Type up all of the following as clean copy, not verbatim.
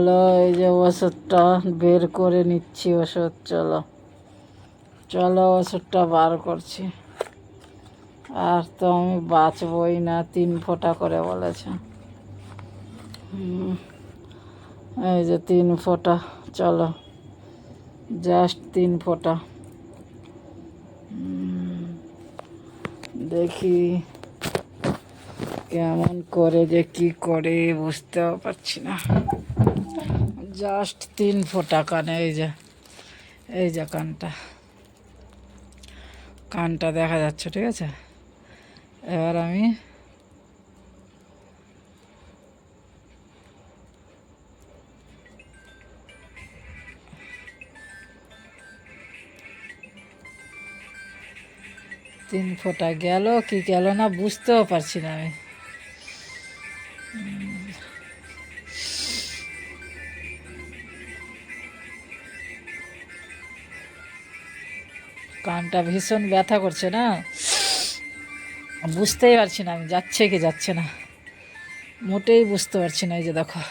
চলো এই যে ওষুধটা বের করে নিচ্ছি। ওষুধ চলো চলো ওষুধটা বার করছি। আর তো আমি বাঁচবই না, 3 ফোঁটা করে বলেছে। এই যে 3 ফোঁটা, চলো জাস্ট 3 ফোঁটা। দেখি কেমন করে যে কি করে বুঝতেও পারছি না। জাস্ট 3 ফোঁটা কানে, এই যে কানটা দেখা যাচ্ছে, ঠিক আছে। এবার আমি তিন ফোঁটা গেল কি গেল না বুঝতেও পারছি না আমি। কানটা ভীষণ ব্যথা করছে না, বুঝতেই পারছি না আমি যাচ্ছে কি যাচ্ছে না, মোটেই বুঝতে পারছি না। এই যে দেখো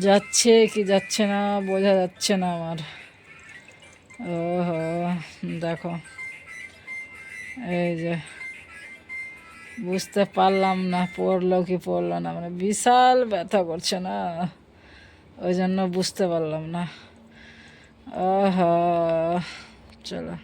যাচ্ছে কি যাচ্ছে না বোঝা যাচ্ছে না আমার। ওহো দেখো, এই যে বুঝতে পারলাম না পড়লো কি পড়লো না, মানে বিশাল ব্যথা করছে না, ওই জন্য বুঝতে পারলাম না। আহা চলো।